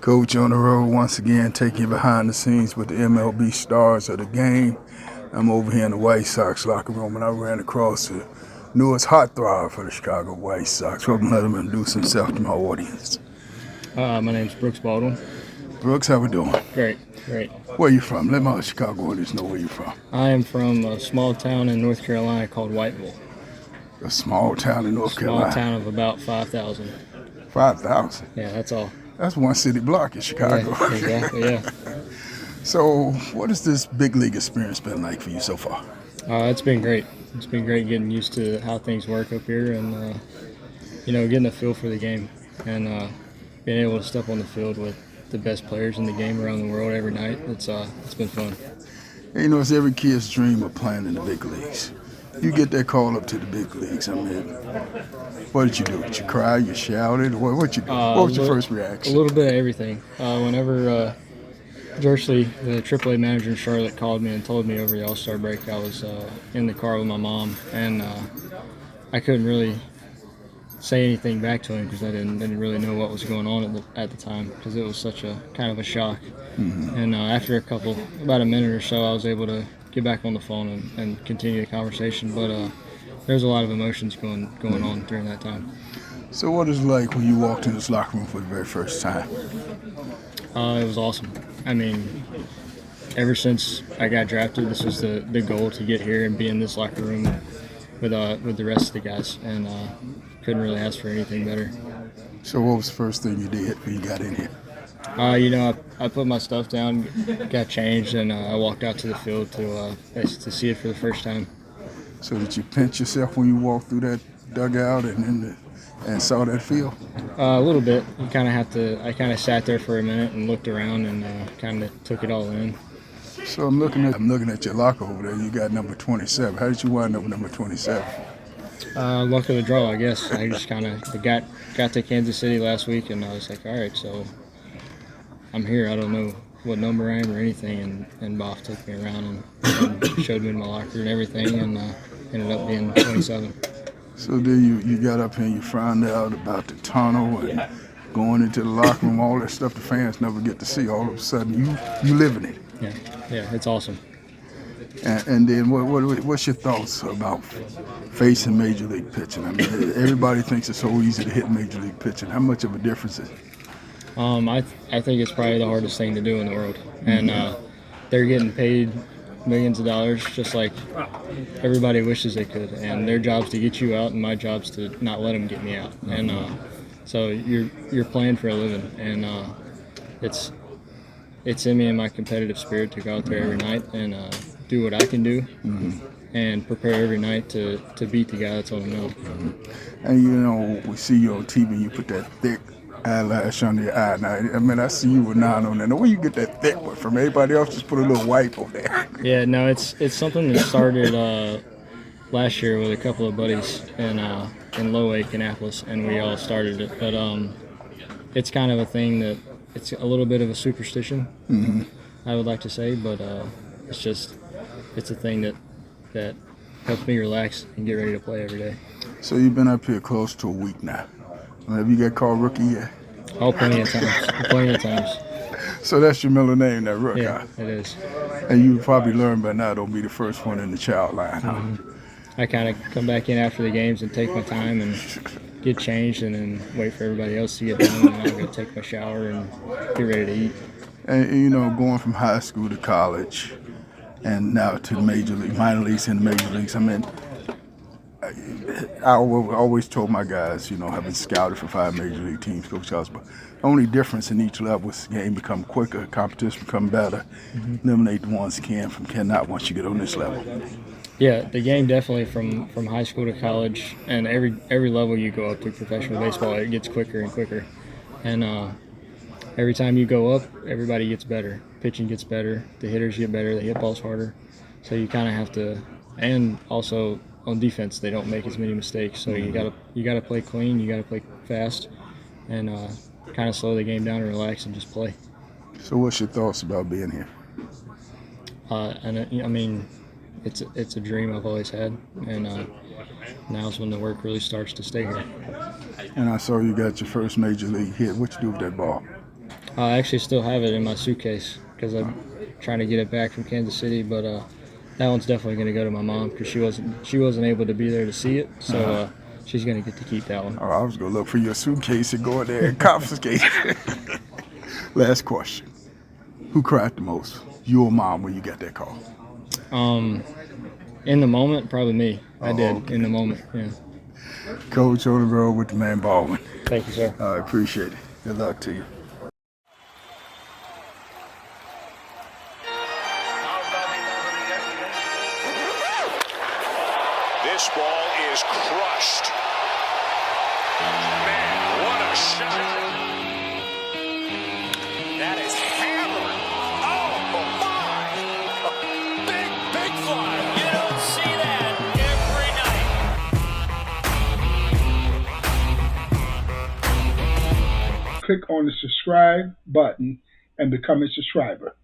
Coach on the road once again, taking you behind the scenes with the MLB stars of the game. I'm over here in the White Sox locker room, and I ran across the newest heartthrob for the Chicago White Sox. Welcome, let him introduce himself to my audience. My name's Brooks Baldwin. Brooks, how we doing? Great. Where you from? Let my Chicago audience know where you're from. I am from a small town in North Carolina called Whiteville. A small town in North Carolina. Small town of about 5,000. 5,000? Yeah, that's all. That's one city block in Chicago. Yeah, exactly, yeah. So, what has this big league experience been like for you so far? It's been great. It's been great getting used to how things work up here and, getting a feel for the game and being able to step on the field with the best players in the game around the world every night. It's been fun. You know, it's every kid's dream of playing in the big leagues. You get that call up to the big leagues. I mean, what did you do? Did you cry? You shouted? What you do? What was your first reaction? A little bit of everything. Whenever Jersley, the AAA manager in Charlotte, called me and told me over the All-Star break, I was in the car with my mom, and I couldn't really say anything back to him because I didn't really know what was going on at the time because it was such a kind of a shock. Mm-hmm. And after about a minute or so, I was able to get back on the phone and continue the conversation. But there's a lot of emotions going on during that time. So what is it like when you walked in this locker room for the very first time? It was awesome. I mean, ever since I got drafted, this was the goal to get here and be in this locker room with the rest of the guys, and couldn't really ask for anything better. So what was the first thing you did when you got in here? I put my stuff down, got changed, and I walked out to the field to see it for the first time. So did you pinch yourself when you walked through that dugout and saw that field? A little bit. You kind of have to. I kind of sat there for a minute and looked around and kind of took it all in. So I'm looking at your locker over there. You got number 27. How did you wind up with number 27? Luck of the draw, I guess. I just kind of got to Kansas City last week, and I was like, all right, so I'm here. I don't know what number I am or anything, and Boff took me around and showed me my locker and everything, and ended up being 27. So then you got up here and you found out about the tunnel and going into the locker room, all that stuff the fans never get to see. All of a sudden, you live in it. Yeah, it's awesome. And then what's your thoughts about facing Major League pitching? I mean, everybody thinks it's so easy to hit Major League pitching. How much of a difference is it? I think it's probably the hardest thing to do in the world. And they're getting paid millions of dollars just like everybody wishes they could. And their job's to get you out, and my job's to not let them get me out. And so you're playing for a living. And it's in me and my competitive spirit to go out there every night and do what I can do and prepare every night to beat the guy that's on the mound. And you know, we see you on TV, you put that thick eyelash under your eye. Now, I mean, I see you with 9 on there. Now, where you get that thick one from? Everybody else just put a little wipe on there. Yeah, no, it's something that started last year with a couple of buddies in Low Lake, Annapolis, and we all started it. But it's kind of a thing that it's a little bit of a superstition, I would like to say, but it's a thing that helps me relax and get ready to play every day. So you've been up here close to a week now. Have you got called rookie yet? Oh, plenty of times. So that's your middle name, that Rook? Yeah, it is. And you probably learned by now don't be the first one in the child line, huh? I kind of come back in after the games and take my time and get changed and then wait for everybody else to get done, and I'll go take my shower and get ready to eat. And you know, going from high school to college and now to major league, minor leagues and major leagues, I mean, I always told my guys, you know, having scouted for 5 major league teams, Coach Charles, but the only difference in each level is the game become quicker, competition become better, eliminate the ones cannot once you get on this level. Yeah, the game definitely from high school to college and every level you go up to professional baseball, it gets quicker and quicker. And every time you go up, everybody gets better. Pitching gets better, the hitters get better, they hit balls harder. So you kind of have to, and also on defense, they don't make as many mistakes. So you gotta play clean, you gotta play fast, and kind of slow the game down and relax and just play. So what's your thoughts about being here? I mean, it's a dream I've always had, and now's when the work really starts to stay here. And I saw you got your first major league hit. What you do with that ball? I actually still have it in my suitcase because I'm trying to get it back from Kansas City, but that one's definitely going to go to my mom because she wasn't able to be there to see it, so she's going to get to keep that one. Oh, I was going to look for your suitcase and go in there and confiscate it. Last question. Who cried the most? You or mom when you got that call? In the moment, probably me. I did okay. in the moment. Yeah. Coach on the road with the man Baldwin. Thank you, sir. I appreciate it. Good luck to you. This ball is crushed. Man, what a shot. That is hammered. Oh, my. Big fly. You don't see that every night. Click on the subscribe button and become a subscriber.